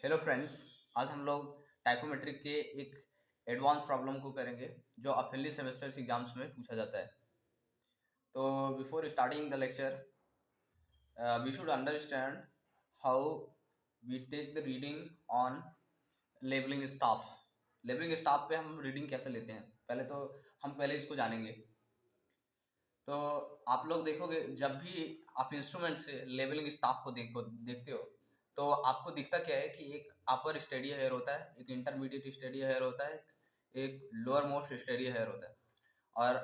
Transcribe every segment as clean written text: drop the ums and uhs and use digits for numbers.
Hello friends. आज हम लोग टाइकोमेट्रिक के एक एडवांस प्रॉब्लम को करेंगे जो अफिली सेमेस्टर्स एग्जाम्स में पूछा जाता है। तो before starting the lecture we should understand how we take the reading on levelling staff. Levelling staff पे हम रीडिंग कैसे लेते हैं, हम पहले इसको जानेंगे। तो आप लोग देखोगे, जब भी आप इंस्ट्रूमेंट से लेवलिंग स्टाफ को देखते हो तो आपको दिखता क्या है कि एक अपर स्टेडी हेयर होता है, एक इंटरमीडिएट स्टेडी हेयर होता है, एक लोअर मोस्ट स्टेडी हेयर होता है। और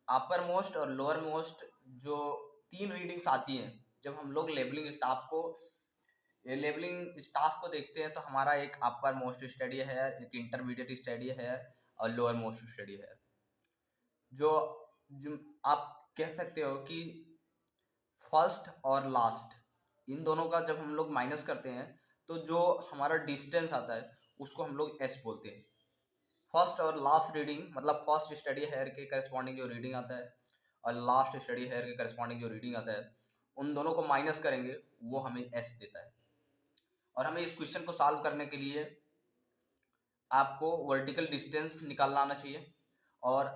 अपर मोस्ट और लोअर मोस्ट जो तीन रीडिंग्स आती हैं जब हम लोग लेबलिंग स्टाफ को देखते हैं, तो हमारा एक अपर मोस्ट स्टेडी हेयर, एक इंटरमीडिएट स्टेडी हेयर और लोअर मोस्ट स्टेडी हेयर। जो जो आप कह सकते हो कि फर्स्ट और लास्ट, इन दोनों का जब हम लोग माइनस करते हैं तो जो हमारा डिस्टेंस आता है उसको हम लोग एस बोलते हैं। फर्स्ट और लास्ट रीडिंग मतलब फर्स्ट स्टडी हेयर के करस्पॉन्डिंग जो रीडिंग आता है और लास्ट स्टडी हेयर के करस्पॉन्डिंग जो रीडिंग आता है, उन दोनों को माइनस करेंगे, वो हमें एस देता है। और हमें इस क्वेश्चन को सॉल्व करने के लिए आपको वर्टिकल डिस्टेंस निकालना आना चाहिए। और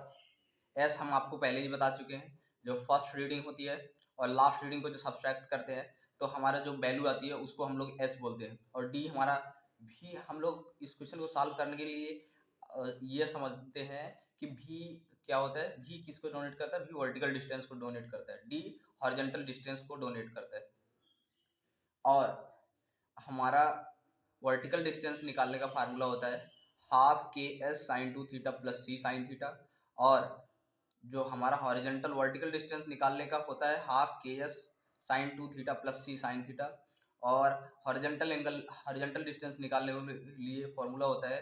एस हम आपको पहले ही बता चुके हैं, जो फर्स्ट रीडिंग होती है और लास्ट रीडिंग को जो सब्सट्रैक्ट करते हैं तो हमारा जो वैल्यू आती है उसको हम लोग एस बोलते हैं। और डी हमारा भी, हम लोग इस क्वेश्चन को सॉल्व करने के लिए ये समझते हैं कि भी क्या होता है। भी किसको डोनेट करता है? भी वर्टिकल डिस्टेंस को डोनेट करता है, डी हॉरिजॉन्टल डिस्टेंस को डोनेट करता है। और हमारा वर्टिकल डिस्टेंस निकालने का फार्मूला होता है half K S sine 2 theta plus C sine theta. और जो हमारा हॉरिजॉन्टल वर्टिकल डिस्टेंस निकालने का होता है half K S sine 2 theta plus C sine theta. और हॉरिजॉन्टल डिस्टेंस निकालने के लिए फॉर्मूला होता है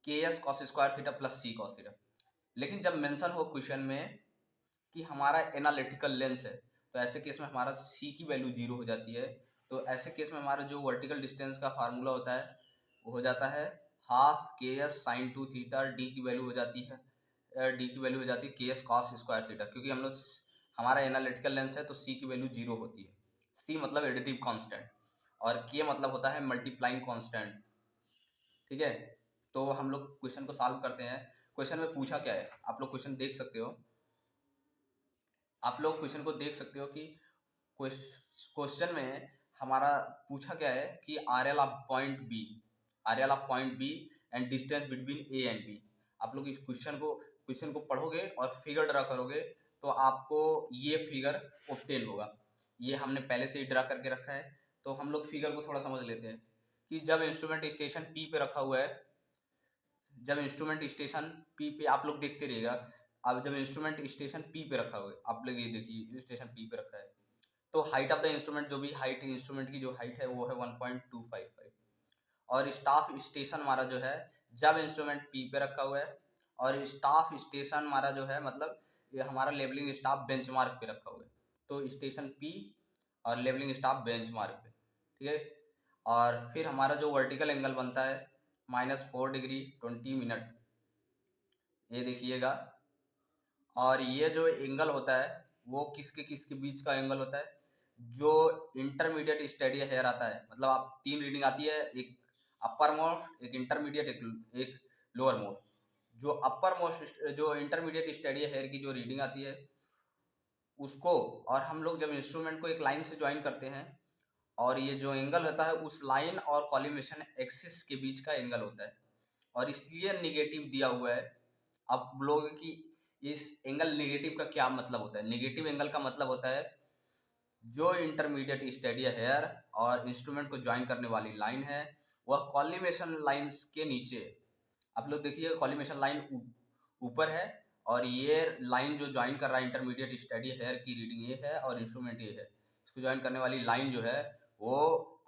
K S cos square theta plus C cos theta. लेकिन जब मेंशन हो क्वेश्चन में कि हमारा एनालिटिकल लेंस है, तो ऐसे केस में हमारा सी की वैल्यू 0 हो जाती है। तो ऐसे केस में हमारा जो वर्टिकल डिस्टेंस का फार्मूला होता है वो हो जाता है half K S sine 2 theta, D की वैल्यू हो जाती है K S cos square theta. क्योंकि हमारा एनालिटिकल लेंस है तो सी की वैल्यू 0 होती है। सी मतलब एडिटिव कांस्टेंट और के मतलब होता है मल्टीप्लाइंग कांस्टेंट। ठीक है, तो हम लोग क्वेश्चन को सॉल्व करते हैं। क्वेश्चन में पूछा क्या है, आप लोग क्वेश्चन देख सकते हो। कि क्वेश्चन में हमारा पूछा क्या है कि R L of point B and distance between A and B. आप लोग इस क्वेश्चन को पढ़ोगे और फिगर ड्रा करोगे तो आपको ये फिगर ऑब्टेन होगा। ये हमने पहले से ही ड्रा करके रखा है, तो हम लोग फिगर को थोड़ा समझ लेते हैं कि जब इंस्ट्रूमेंट स्टेशन पी पे रखा हुआ है, जब इंस्ट्रूमेंट स्टेशन पी पे आप लोग देखते रहिएगा। अब जब इंस्ट्रूमेंट स्टेशन पी पे रखा हुआ है, आप लोग ये देखिए स्टेशन पी पे रखा है, तो हाइट ऑफ द इंस्ट्रूमेंट, जो भी हाइट इंस्ट्रूमेंट की जो हाइट है वो है 1.255। और स्टाफ स्टेशन हमारा जो है, जब इंस्ट्रूमेंट पी पे रखा हुआ है और स्टाफ स्टेशन हमारा जो है, मतलब ये हमारा लेवलिंग स्टाफ बेंचमार्क पे रखा हुआ है, तो स्टेशन पी और लेवलिंग स्टाफ बेंचमार्क पे। ठीक है, और फिर हमारा जो वर्टिकल एंगल बनता है -4 डिग्री 20 मिनट, ये देखिएगा। और ये जो एंगल होता है वो किसके बीच का एंगल होता है? जो इंटरमीडिएट स्टेडी हेयर आता है, मतलब आप तीन रीडिंग आती है, एक अपर मोस्ट, एक इंटरमीडिएट, एक लोअर मोस्ट। जो इंटरमीडिएट स्टेडी हेयर की जो रीडिंग आती है उसको, और हम लोग जब इंस्ट्रूमेंट को एक लाइन से ज्वाइन करते हैं, और ये जो एंगल होता है उस लाइन और कॉलिमेशन एक्सिस के बीच का एंगल होता है, और इसलिए नेगेटिव दिया हुआ है। अब लोग कि इस एंगल नेगेटिव का क्या मतलब होता है? नेगेटिव एंगल का मतलब होता है जो इंटरमीडिएट स्टेडी हेयर और इंस्ट्रूमेंट को ज्वाइन करने वाली लाइन है वह कॉलिमेशन लाइंस के नीचे। आप लोग देखिए कॉलिमेशन लाइन ऊपर है और ये लाइन जो ज्वाइन कर रहा है इंटरमीडिएट स्टेडी हेयर की रीडिंग ये है और इंस्ट्रूमेंट ये है, इसको ज्वाइन करने वाली लाइन जो है वो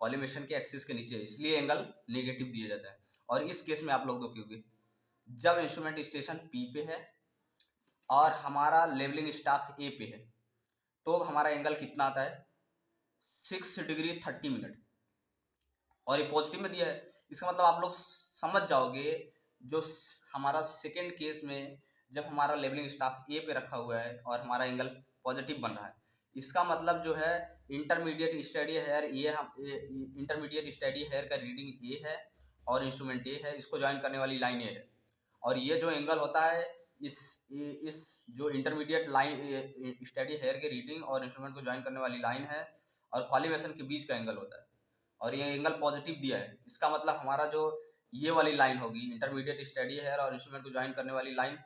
कॉलिमेशन के एक्सिस के नीचे है, इसलिए एंगल नेगेटिव दिया जाता है। और इस केस में आप लोग देखोगे जब इंस्ट्रूमेंट स्टेशन पी पे है और हमारा लेवलिंग स्टाफ ए पे है, तो हमारा एंगल कितना आता है? 6 डिग्री 30 मिनट। और ये पॉजिटिव में दिया है, इसका मतलब आप लोग समझ जाओगे जो हमारा सेकेंड केस में जब हमारा लेवलिंग स्टाफ ए पे रखा हुआ है और हमारा एंगल पॉजिटिव बन रहा है, इसका मतलब जो है इंटरमीडिएट स्टडी हेयर ये हम इंटरमीडिएट स्टडी हेयर का रीडिंग ए है और इंस्ट्रूमेंट ए है, इसको ज्वाइन करने वाली लाइन ए है। और ये जो एंगल होता है इस जो इंटरमीडिएट लाइन स्टडी हेयर के रीडिंग और इंस्ट्रूमेंट को ज्वाइन करने वाली लाइन है और कॉलिमेशन के बीच का एंगल होता है, और ये एंगल पॉजिटिव दिया है। इसका मतलब हमारा जो ये वाली लाइन होगी इंटरमीडिएट स्टडी हेयर और इंस्ट्रूमेंट को ज्वाइन करने वाली लाइन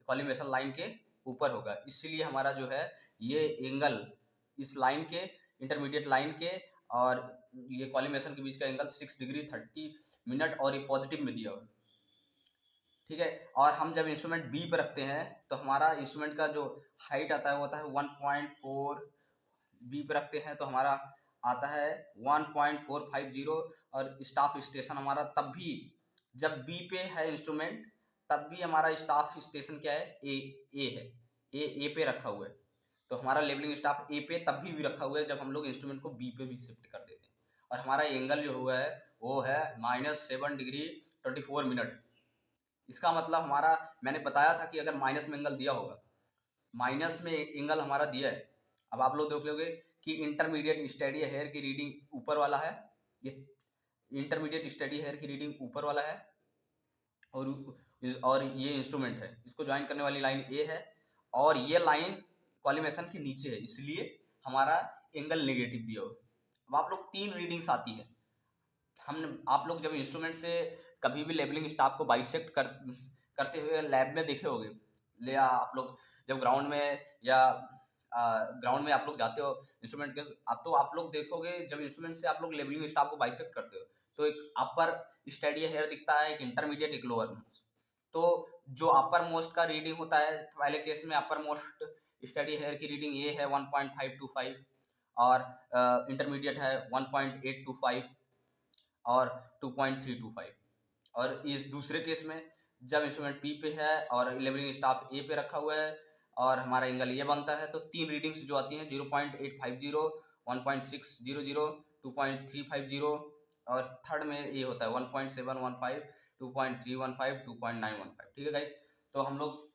कॉलिमेशन लाइन के ऊपर होगा, इसलिए हमारा जो है ये एंगल इस लाइन के इंटरमीडिएट लाइन के और ये कॉलिमेशन के बीच का एंगल 6 डिग्री 30 मिनट और ये पॉजिटिव में दिया हुआ, ठीक है। और हम जब इंस्ट्रूमेंट बी पर रखते हैं तो हमारा इंस्ट्रूमेंट का जो हाइट आता है वो होता है 1.4, बी पे रखते हैं तो हमारा आता है 1.450 और स्टाफ स्टेशन हमारा तब भी जब बी पे है इंस्ट्रूमेंट तब भी हमारा स्टाफ स्टेशन क्या है ए है, ए पे रखा हुआ है। तो हमारा लेबलिंग स्टाफ ए पे तब भी रखा हुआ है जब हम लोग इंस्ट्रूमेंट को बी पे भी शिफ्ट कर देते हैं। और हमारा एंगल जो हुआ है वो है -7 डिग्री 24 मिनट। इसका मतलब हमारा मैंने बताया था कि अगर माइनस में एंगल दिया होगा, माइनस में एंगल हमारा दिया है। अब आप लोग देख लोगे कि इंटरमीडिएट स्टडी हेयर की रीडिंग ऊपर वाला है, ये इंटरमीडिएट स्टडी हेयर की रीडिंग ऊपर वाला है और ये इंस्ट्रूमेंट है, इसको ज्वाइन करने वाली लाइन ए है और ये लाइन कॉलिमेशन के नीचे है, इसलिए हमारा एंगल नेगेटिव दिया हो। अब आप लोग 3 रीडिंग्स आती है। आप लोग जब इंस्ट्रूमेंट से कभी भी लेबलिंग स्टाफ को बाइसेक्ट करते हुए लैब में देखे होगे, या आप लोग जब ग्राउंड में या ग्राउंड में आप लोग जाते हो इंस्ट्रूमेंट के, अब तो आप लोग देखोगे जब इंस्ट्रूमेंट से आप लोग लेबलिंग स्टाफ को बाइसेक्ट करते हो तो एक अपर स्टडी हेयर दिखता है, एक इंटरमीडिएट, एक लोअर मोस्ट। तो जो अपर मोस्ट का रीडिंग होता है पहले केस में अपर मोस्ट स्टडी हेयर की रीडिंग ये है 1.525 और इंटरमीडिएट है 1.825 और 2.325। और इस दूसरे केस में जब इंस्ट्रूमेंट पी पे है और लेबलिंग स्टाफ ए पे रखा हुआ है और हमारा एंगल ये बनता है, तो 3 रीडिंग्स जो आती हैं 0.850, 1.600, 2.350 और थर्ड में ये होता है 1.715, 2.315, 2.915। ठीक है गाइज, तो हम लोग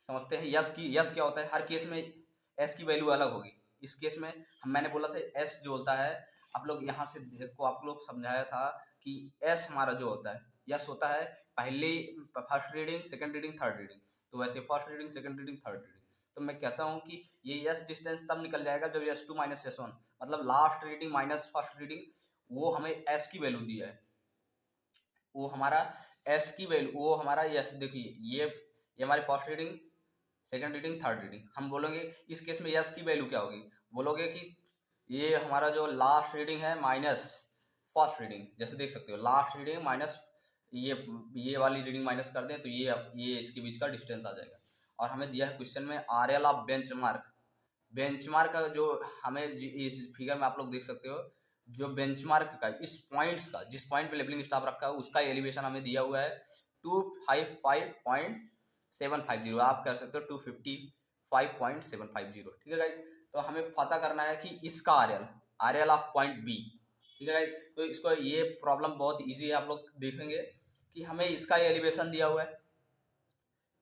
समझते हैं यस क्या होता है। हर केस में एस की वैल्यू अलग होगी। इस केस में मैंने बोला था एस जो होता है, आप लोग यहाँ से देखो, आप लोग समझाया था कि एस हमारा जो होता है यस होता है पहले first reading, second reading, third reading. तो वैसे first reading, second reading, third reading. तो मैं कहता हूँ कि ये यस डिस्टेंस तब निकल जाएगा जब S2 - S1 मतलब last reading minus first reading, वो हमें एस की वैल्यू दिया है, वो हमारा एस की वैल्यू, वो हमारा यस। देखिए ये हमारी first reading, second reading, third reading. हम बोलेंगे इस केस में यस की वैल्यू क्या होगी, बोलोगे कि ये हमारा जो लास्ट रीडिंग है माइनस फर्स्ट रीडिंग। जैसे देख सकते हो लास्ट रीडिंग माइनस ये वाली रीडिंग माइनस कर दें तो ये इसके बीच का डिस्टेंस आ जाएगा। और हमें दिया है क्वेश्चन में RL ऑफ बेंचमार्क का जो हमें इस फिगर में आप लोग देख सकते हो, जो बेंचमार्क का इस पॉइंट्स का, जिस पॉइंट पे लेबलिंग स्टाफ रखा है उसका एलिवेशन हमें दिया हुआ है 255.750। आप कह सकते हो 255.750। ठीक है गाइज, तो हमें पता करना है कि इसका RL ऑफ पॉइंट बी। ठीक है गाइज, तो इसको ये प्रॉब्लम बहुत इजी है, आप लोग देखेंगे कि हमें इसका एलिवेशन दिया हुआ है।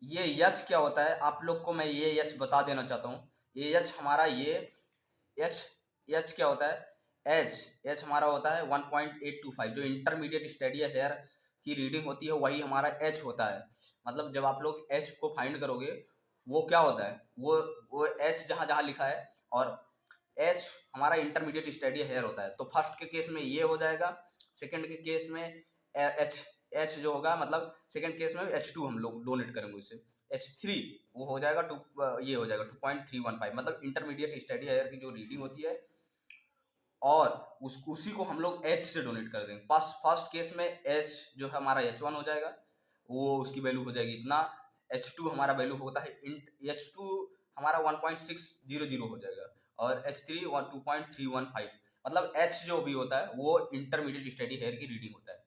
ये एच क्या होता है, आप लोग को मैं ये एच बता देना चाहता हूँ। ये एच हमारा ये एच क्या होता है, एच हमारा होता है 1.825। जो इंटरमीडिएट स्टडी हेयर की रीडिंग होती है वही हमारा एच होता है। मतलब जब आप लोग एच को फाइंड करोगे वो क्या होता है, वो एच जहाँ जहाँ लिखा है और एच हमारा इंटरमीडिएट स्टडी हेयर होता है। तो फर्स्ट के केस में ये हो जाएगा, सेकंड के केस में एच जो होगा, मतलब सेकंड केस में H2 हम लोग डोनेट करेंगे उसे, H3 वो हो जाएगा ये हो जाएगा 2.315। मतलब इंटरमीडिएट स्टडी हेयर की जो रीडिंग होती है और उसी को हम लोग H से डोनेट कर देंगे। फर्स्ट केस में H जो है हमारा H1 हो जाएगा, वो उसकी वैल्यू हो जाएगी इतना। H2 हमारा वैल्यू होता है H2 हमारा 1.600 हो जाएगा और H3 2.315। मतलब H जो भी होता है वो इंटरमीडिएट स्टडी हेयर की रीडिंग होता है।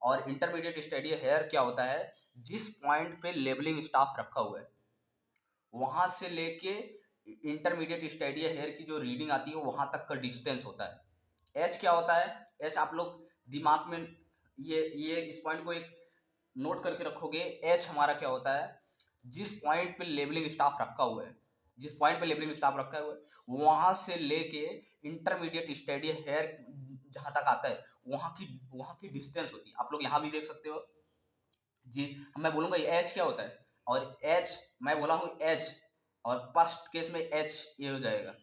और इंटरमीडिएट स्टडी हेयर क्या होता है, जिस पॉइंट पे लेबलिंग स्टाफ रखा हुआ है वहां से लेके इंटरमीडिएट स्टडी हेयर की जो रीडिंग आती है वहां तक का डिस्टेंस होता है। एच क्या होता है, एच आप लोग दिमाग में ये इस पॉइंट को एक नोट करके रखोगे। एच हमारा क्या होता है, जिस पॉइंट पे लेबलिंग स्टाफ रखा हुआ है जिस पॉइंट पे लेबलिंग स्टॉप रखा है वहां से लेके इंटरमीडिएट स्टेडी हेयर जहां तक आता है वहां की डिस्टेंस होती है। आप लोग यहाँ भी देख सकते हो जी। मैं बोलूंगा एच क्या होता है, और एच मैं बोला हूँ एच, और फर्स्ट केस में एच ये हो जाएगा,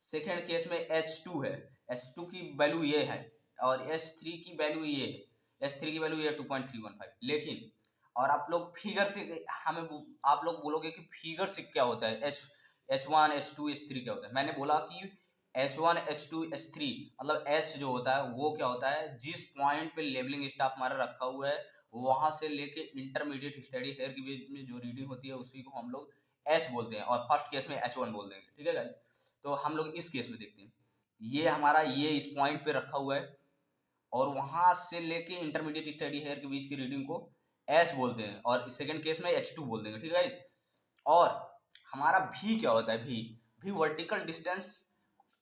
सेकेंड केस में H2 है, H2 की वैल्यू ये है, और H3 की वैल्यू ये है, H3 की वैल्यू ये 2.315। लेकिन और आप लोग फिगर से हमें आप लोग बोलोगे कि फिगर से क्या होता है, H1 H2 H3 क्या होता है। मैंने बोला कि H1 H2 H3 मतलब H जो होता है वो क्या होता है, जिस पॉइंट पे लेबलिंग स्टाफ हमारा रखा हुआ है वहां से लेके इंटरमीडिएट स्टडी हेयर के बीच में जो रीडिंग होती है उसी को हम लोग H बोलते हैं, और फर्स्ट केस में H1 बोल देंगे। ठीक है गाइस, तो हम लोग इस केस में देखते हैं, ये हमारा ये इस पॉइंट पे रखा हुआ है और वहां से लेके इंटरमीडिएट स्टडी हेयर के बीच की रीडिंग को H बोलते हैं, और सेकंड केस में H2 बोल देंगे। ठीक है गाइस, और हमारा V क्या होता है, V वर्टिकल डिस्टेंस।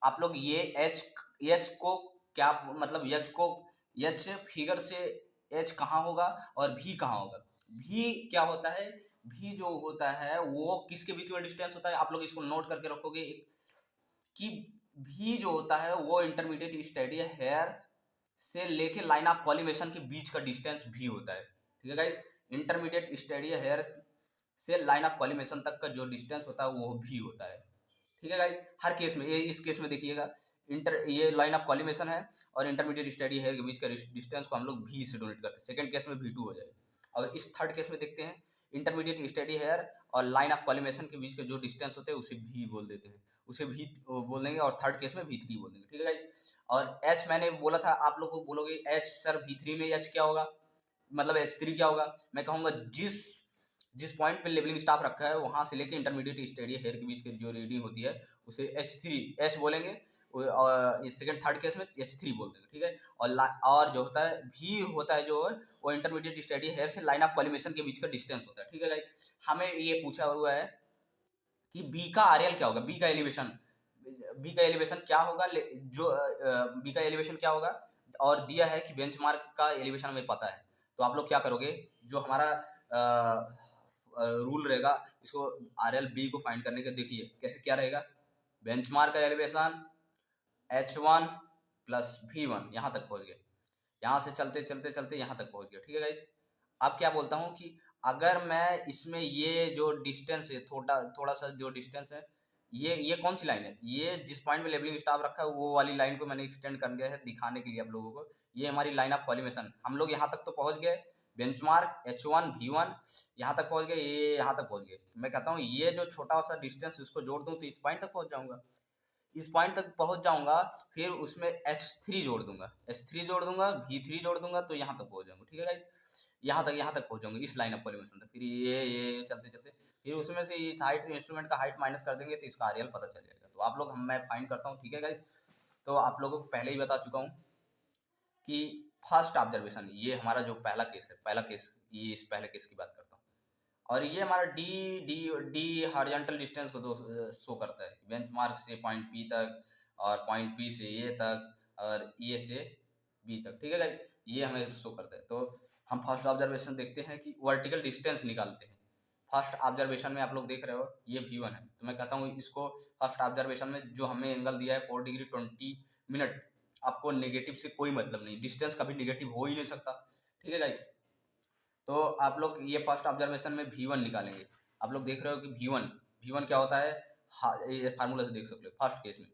आप लोग ये एच को क्या मतलब, एच फिगर से एच कहाँ होगा और भी कहाँ होगा। भी क्या होता है, भी जो होता है वो किसके बीच में डिस्टेंस होता है, आप लोग इसको नोट करके रखोगे कि भी जो होता है वो इंटरमीडिएट स्टेडी हेयर से लेके लाइन ऑफ कॉलिमेशन के बीच का डिस्टेंस भी होता है। ठीक है गाइस, इंटरमीडिएट स्टेडी हेयर से लाइन ऑफ कॉलिमेशन तक का जो डिस्टेंस होता है वो भी होता है। ठीक है गाइस, हर केस में ये इस केस में देखिएगा ये लाइन ऑफ कॉलिमेशन है और इंटरमीडिएट स्टडी हेयर के बीच का डिस्टेंस को हम लोग भी से डोनेट करते हैं। सेकंड केस में V2 हो जाएगा। और इस थर्ड केस में देखते हैं इंटरमीडिएट स्टडी हेयर और लाइन ऑफ कॉलिमेशन के बीच का जो डिस्टेंस होता है उसे भी बोल देते हैं, उसे भी बोल देंगे, और थर्ड केस में V3 बोल देंगे। ठीक है गाइस, और H मैंने बोला था, आप लोग को बोलोगे H सर V3 में H क्या होगा, मतलब H3 क्या होगा। मैं कहूँगा जिस जिस पॉइंट पे लेबलिंग स्टाफ रखा है वहां से लेके इंटरमीडिएट स्टडी हेयर के बीच की जो रीडिंग होती है उसे H बोलेंगे, और सेकंड थर्ड केस में H3 बोल देंगे। ठीक है, और जो होता है भी होता है जो है वो इंटरमीडिएट स्टडी हेयर से लाइन ऑफ कॉलिमेशन के बीच का डिस्टेंस होता है। ठीक है गाइस, हमें ये पूछा हुआ है कि बी का आरएल क्या होगा, बी का एलिवेशन क्या होगा, जो बी का एलिवेशन क्या होगा, और दिया है कि बेंचमार्क का एलिवेशन हमें पता है। तो आप लोग क्या करोगे, जो हमारा रूल रहेगा इसको आरएल बी को फाइंड करने का, देखिए कैसे क्या रहेगा, बेंचमार्क का एलिवेशन H1 प्लस V1, यहाँ तक पहुंच गए, यहाँ से चलते चलते चलते यहाँ तक पहुंच गया। ठीक है गाइज, अब क्या बोलता हूँ कि अगर मैं इसमें ये जो डिस्टेंस है थोड़ा थोड़ा सा जो डिस्टेंस है, ये कौन सी लाइन है, ये जिस पॉइंट में लेबलिंग स्टाफ रखा है वो वाली लाइन को मैंने एक्सटेंड कर दिया है दिखाने के लिए आप लोगों को। ये हमारी लाइन ऑफ कॉलिमेशन, हम लोग यहाँ तक तो पहुंच गए, बेंचमार्क H1 V1 यहाँ तक पहुंच गए, ये यहाँ तक पहुंच गए। मैं कहता हूँ ये जो छोटा सा डिस्टेंस इसको जोड़ दूँ तो इस पॉइंट तक पहुंच जाऊंगा, इस पॉइंट तक पहुंच जाऊंगा, फिर उसमें H3 जोड़ दूंगा, H3 जोड़ दूंगा, V3 जोड़ दूंगा, तो यहाँ तक पहुंच जाऊंगा। ठीक है गाइस, यहाँ तक पहुंच जाऊंगे इस लाइन ऑफ कॉलिमेशन तक, फिर ये चलते चलते फिर उसमें से इस हाइट इंस्ट्रूमेंट का हाइट माइनस कर देंगे तो इसका आरएल पता चल जाएगा। तो आप लोग मैं फाइंड करता हूँ। ठीक है गाइस, तो आप लोगों को पहले ही बता चुका हूँ कि फर्स्ट ऑब्जर्वेशन, ये हमारा जो पहला केस ये इस पहले केस की बात करता हूँ, और ये हमारा D D D horizontal distance को शो करता है, बेंचमार्क से पॉइंट पी तक और पॉइंट पी से ए तक और ए से बी तक। ठीक है गाइस, ये हमें शो करता है। तो हम फर्स्ट ऑब्जर्वेशन देखते हैं कि वर्टिकल डिस्टेंस निकालते हैं। फर्स्ट ऑब्जर्वेशन में आप लोग देख रहे हो ये V1 है, तो मैं कहता हूँ इसको फर्स्ट ऑब्जर्वेशन में जो हमें एंगल दिया है 4 डिग्री 20 मिनट, आपको नेगेटिव से कोई मतलब नहीं, डिस्टेंस कभी नेगेटिव हो ही नहीं सकता। ठीक है गाइस, तो आप लोग ये फर्स्ट ऑब्जर्वेशन में V1 निकालेंगे। आप लोग देख रहे हो कि V1 क्या होता है, ये फार्मूला से देख सकते हो। फर्स्ट केस में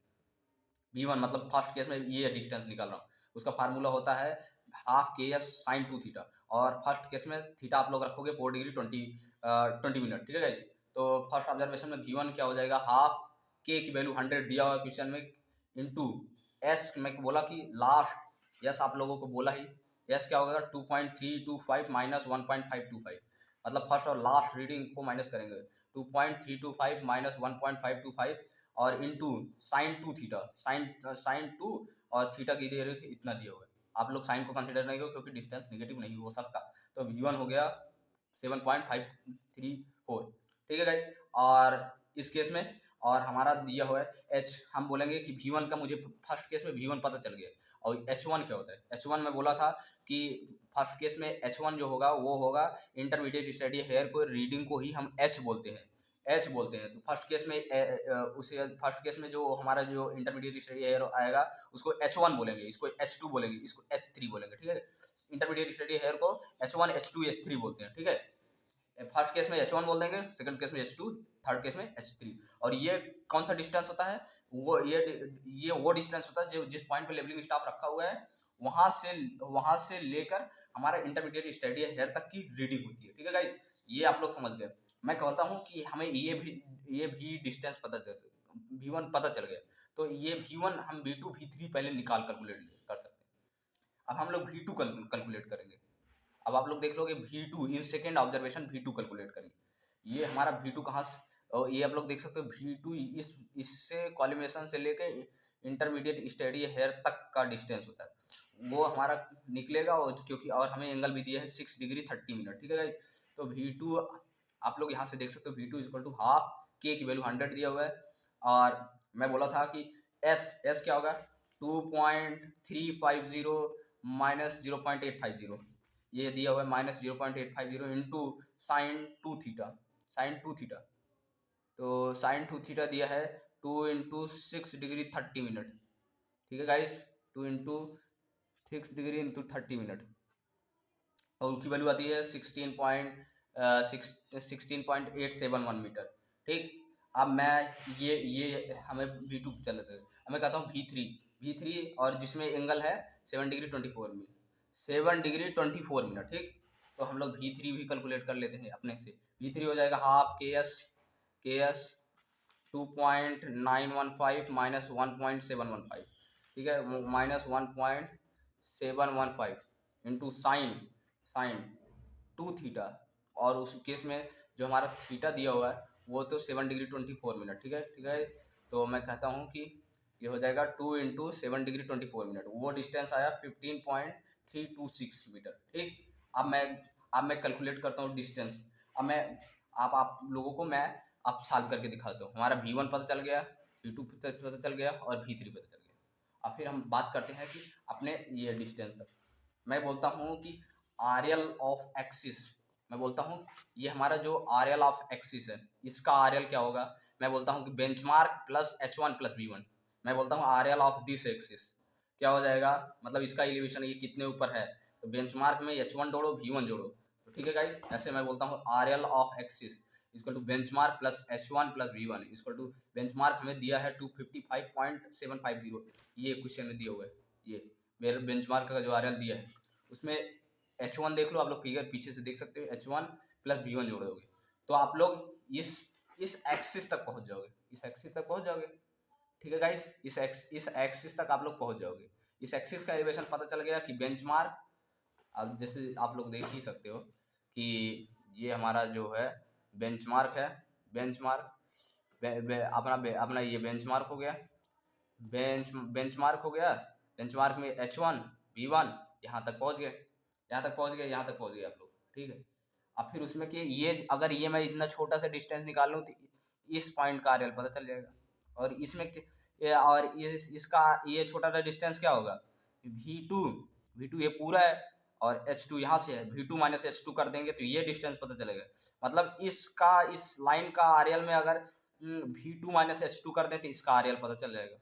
V1 मतलब फर्स्ट केस में ये डिस्टेंस निकाल रहा हूँ, उसका फार्मूला होता है half K S sine 2 theta, और फर्स्ट केस में थीटा आप लोग रखोगे 4 डिग्री 20 मिनट। ठीक है गाइस, तो फर्स्ट ऑब्जर्वेशन में V1 क्या हो जाएगा, हाफ के की वैल्यू 100 दिया हुआ क्वेश्चन में, इंटू एस मैं बोला कि लास्ट, यस आप लोगों को बोला ही, यस क्या होगा 2.325 माइनस 1.525, मतलब फर्स्ट और लास्ट रीडिंग को माइनस करेंगे, 2.325 माइनस 1.525 और इंटू साइन 2 थीटा, साइन 2 और थीटा की देर इतना दिया हुआ है। आप लोग साइन को कंसिडर नहीं हो क्योंकि डिस्टेंस नेगेटिव नहीं हो सकता, तो V1 हो गया 7.534। ठीक है गाइज, और इस केस में और हमारा दिया हुआ है H, हम बोलेंगे कि V1 का मुझे फर्स्ट केस में V1 पता चल गया, और H1 क्या होता है, H1 में बोला था कि फर्स्ट केस में H1 जो होगा वो होगा इंटरमीडिएट स्टडी हेयर को रीडिंग को ही हम H बोलते हैं, एच बोलते हैं। तो फर्स्ट केस में उसे फर्स्ट केस में जो हमारा जो इंटरमीडिएट स्टडी हेयर आएगा उसको H1 बोलेंगे, इसको H2 बोलेंगे, इसको H3 बोलेंगे, ठीक है। इंटरमीडिएट स्टडी हेयर को H1 H2 H3 बोलते हैं, ठीक है। फर्स्ट केस में H1 बोल देंगे, सेकंड केस में H2, थर्ड केस में H3। और ये कौन सा डिस्टेंस होता है, वो डिस्टेंस होता है जो जिस पॉइंट पे लेवलिंग स्टाफ रखा हुआ है वहां से लेकर हमारा इंटरमीडिएट स्टडी हेयर तक की रीडिंग होती है, ठीक है गाइज। ये आप लोग समझ गए। मैं कहता हूँ कि हमें ये भी डिस्टेंस पता चल V1 पता चल गया, तो ये V1 हम V2 V3 पहले निकाल कैलकुलेट कर सकते हैं। अब हम लोग V2 कैलकुलेट करेंगे। अब आप लोग देख लोगे V2 in second observation V2 calculate करेंगे। ये हमारा V2 कहाँ से, और ये आप लोग देख सकते हो V2 इससे कॉलिमेशन से लेके इंटरमीडिएट स्टडी हेयर तक का डिस्टेंस होता है, वो हमारा निकलेगा। और क्योंकि और हमें एंगल भी दिया है 6 डिग्री 30 मिनट, ठीक है गाइज। तो V2 आप लोग यहाँ से देख सकते हो V2 equal to half, K की वैल्यू 100 दिया हुआ है। और मैं बोला था कि S क्या होगा 2.350 माइनस 0.850, ये दिया हुआ है minus 0.850 into sine to theta. तो साइन टू थीटा दिया है 2 इंटू 6 डिग्री 30 मिनट, ठीक है guys. 2 into 6 degree into 30 minute, और उसकी वैल्यू आती है 16.871 मीटर, ठीक। अब मैं ये हमें V2 चल रहे थे, अब मैं कहता हूँ V3 और जिसमें एंगल है 7 डिग्री 24 मिनट, 7 डिग्री 24 मिनट, ठीक। तो हम लोग V3 भी कैलकुलेट कर लेते हैं अपने से। V3 हो जाएगा हाफ KS 2.915 माइनस 1.715, ठीक है, minus 1.715 into sine to theta. और उस केस में जो हमारा थीटा दिया हुआ है वो तो 7 डिग्री 24 मिनट, ठीक है। तो मैं कहता हूँ कि ये हो जाएगा 2 इंटू 7 डिग्री 24 मिनट, वो डिस्टेंस आया 15.326 मीटर, ठीक। अब मैं कैलकुलेट करता हूँ डिस्टेंस। अब मैं आप लोगों को मैं अब सॉल्व करके दिखाता हूँ। हमारा V1 पता चल गया, V2 पता चल गया और V3 पता चल गया। अब फिर हम बात करते हैं कि अपने ये डिस्टेंस तक। मैं बोलता हूँ कि RL ऑफ एक्सिस, मैं बोलता हूँ ये हमारा जो RL ऑफ एक्सिस है इसका RL क्या होगा। मैं बोलता हूँ कि benchmark plus H1 plus V1। मैं बोलता हूँ RL ऑफ दिस एक्सिस क्या हो जाएगा, मतलब इसका एलिवेशन ये कितने ऊपर है, तो बेंचमार्क में H1 जोड़ो V1 जोड़ो, तो ठीक है गाइस। ऐसे मैं बोलता हूँ RL of axis equal to benchmark plus H1 plus V1 equal to benchmark हमें दिया है 255.750, ये क्वेश्चन में दिया हुआ है। ये मेरे बेंचमार्क का जो RL दिया है उसमें H1 देख लो, आप लोग फिगर पीछे से देख सकते हो, H1 प्लस V1 जोड़ोगे तो आप लोग इस एक्सिस तक पहुंच जाओगे, इस एक्सिस तक पहुंच जाओगे, ठीक है गाइस। इस एक्सिस तक आप लोग पहुंच जाओगे। इस एक्सिस का एलिवेशन पता चल गया कि बेंचमार्क, अब जैसे आप लोग देख ही सकते हो कि ये हमारा जो है बेंचमार्क है, बेंचमार्क अपना ये बेंचमार्क हो गया, बेंचमार्क हो गया। बेंचमार्क में H1 V1 यहाँ तक पहुँच गए, यहाँ तक पहुँच गए आप लोग, ठीक है। अब फिर उसमें कि ये अगर ये मैं इतना छोटा सा डिस्टेंस निकाल लूँ तो इस पॉइंट का RL पता चल जाएगा। और इसमें और इसका ये छोटा सा डिस्टेंस क्या होगा V2 ये पूरा है और H2 यहाँ से है, V2 माइनस H2 कर देंगे तो ये डिस्टेंस पता चलेगा। मतलब इस लाइन का RL में अगर V2 माइनस H2 कर दें तो इसका RL पता चल जाएगा,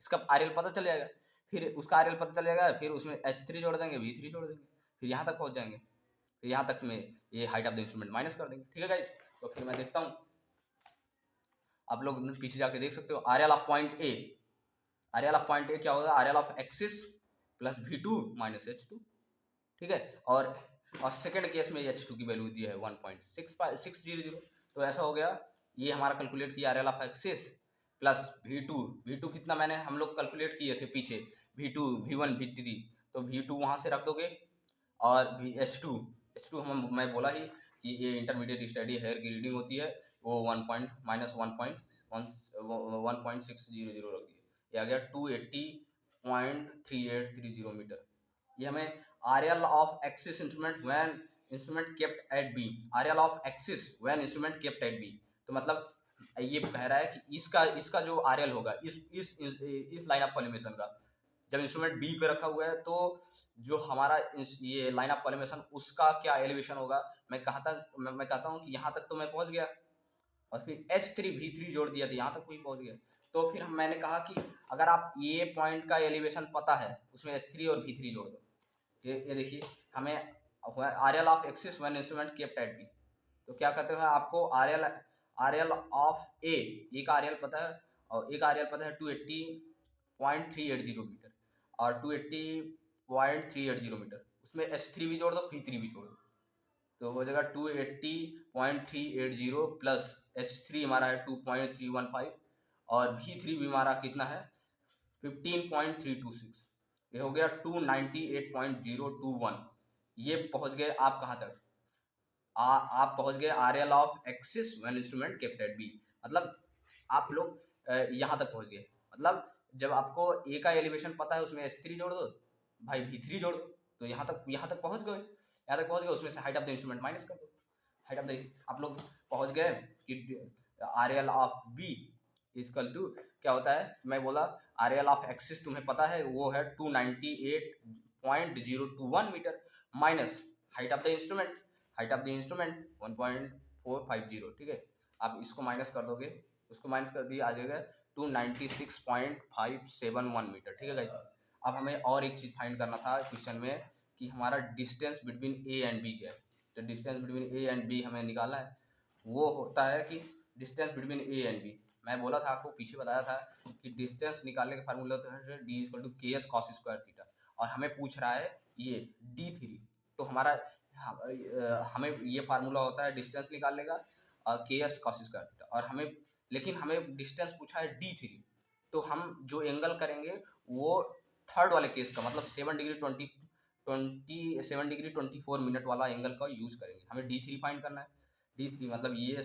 इसका RL पता चल जाएगा। फिर उसका RL पता चलेगा, फिर उसमें H3 जोड़ देंगे, V3 जोड़ देंगे, फिर यहाँ तक पहुँच जाएंगे। फिर यहाँ तक में ये height of the instrument minus कर देंगे, ठीक है गाइस। तो फिर मैं देखता हूँ, आप लोग पीछे जाके देख सकते हो RL of point A, RL of point A क्या होगा, RL of axis plus V2 minus H2, ठीक है। और सेकेंड केस में H2 की वैल्यू दी है 1.600, तो ऐसा हो गया। ये हमारा कैलकुलेट किया RL of axis plus V2 कितना मैंने हम लोग कैलकुलेट किए थे पीछे V2 V1 V3, तो V2 वहाँ से रख दोगे और H2 मैं बोला ही कि ये इंटरमीडिएट स्टडी हेयर की रीडिंग होती है, वो 1.600 रख दिए, ये आ गया 280.3830 मीटर। ये हमें RL of axis instrument when instrument kept at B, RL of axis when instrument kept at B, तो मतलब ये कह रहा है कि इसका जो RL होगा इस लाइन ऑफ कॉलिमेशन का, जब इंस्ट्रूमेंट बी पे रखा हुआ है तो जो हमारा ये लाइन ऑफ कॉलिमेशन उसका क्या एलिवेशन होगा। मैं कहता हूँ कि यहाँ तक तो मैं पहुँच गया, और फिर H3 V3 जोड़ दिया तो यहाँ तक कोई पहुँच गया। तो फिर मैंने कहा कि अगर आप ये पॉइंट का एलिवेशन पता है उसमें H3 और V3 जोड़ दो। ये देखिए हमें RL of axis when instrument kept at B. तो क्या कहते हैं आपको RL ऑफ ए का RL पता है और ए का RL पता है 280.380 मीटर और 280.380 मीटर, उसमें H3 भी जोड़ दो V3 भी जोड़ दो तो हो जाएगा 280.380 प्लस H3 हमारा है 2.315 और V3 भी हमारा कितना है 15.326। ये हो गया 298.021। ये पहुंच गए आप कहाँ तक, आप पहुंच गए RL of axis when instrument kept at B. मतलब आप लोग यहाँ तक पहुंच गए। मतलब जब आपको ए का एलिवेशन पता है उसमें H3 जोड़ दो भाई V3 जोड़ दो तो यहाँ तक पहुंच गए। यहाँ तक पहुंच गए, उसमें से height of the instrument minus कर दो। हाइट ऑफ द आप लोग पहुंच गए कि RL of B equal to क्या होता है, मैं बोला RL ऑफ एक्सिस तुम्हें पता है वो है 298.021 metre minus height of the instrument 1.450। ठीक है, आप इसको माइनस कर दोगे, उसको माइनस कर दिए आ जाएगा 296.571 मीटर। ठीक है गाइस, अब हमें और एक चीज़ फाइंड करना था क्वेश्चन में कि हमारा distance between A and B क्या है। तो distance between A and B हमें निकालना है। वो होता है कि distance between A and B, मैं बोला था आपको पीछे बताया था कि डिस्टेंस निकालने का फार्मूला होता है डी इक्वल टू के एस कॉस स्क्वायर थीटा, और हमें पूछ रहा है ये D3। तो हमारा हमें ये फार्मूला होता है डिस्टेंस निकालने का के एस कॉस स्क्वायर थीटा, और लेकिन हमें डिस्टेंस पूछा है D3। तो हम जो एंगल करेंगे वो थर्ड वाले केस का मतलब 7°27' वाला एंगल का यूज करेंगे। हमें D3 फाइंड करना है। D3 मतलब ये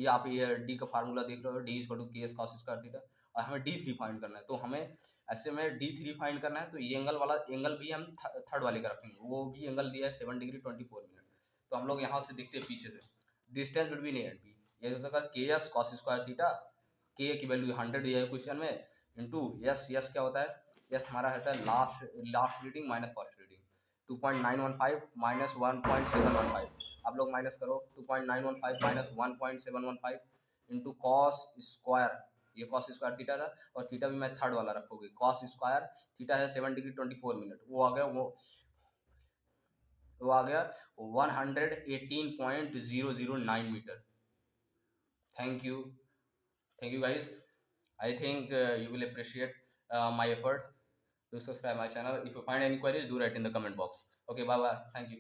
आप ये डी का फार्मूला देख रहे हो, डी इक्वल टू के एस कॉस स्क्वायर थीटा, और हमें D3 फाइंड करना है। तो हमें ऐसे में D3 फाइंड करना है तो ये एंगल भी हम थर्ड वाले का रखेंगे। वो भी एंगल दिया है 7°24'। तो हम लोग यहाँ से देखते हैं पीछे से distance between A and B, ये होता है K S cos square theta, के की वैल्यू 100 दिया है क्वेश्चन में, इंटू यस क्या होता है, यस हमारा होता है last reading minus first reading 2.915 minus 1.715। आप लोग माइनस करो 2.915 माइनस 1.715 इंटू कॉस स्क्वायर, ये कॉस स्क्वायर थीटा था और थीटा भी मैं थर्ड वाला रखोगे, कॉस स्क्वायर थीटा है 7°24', वो आ गया 118.009 metre. Thank you guys. I think you will appreciate my effort. Do subscribe my channel. If you find any queries, do write in the comment box. Okay, bye bye. Thank you.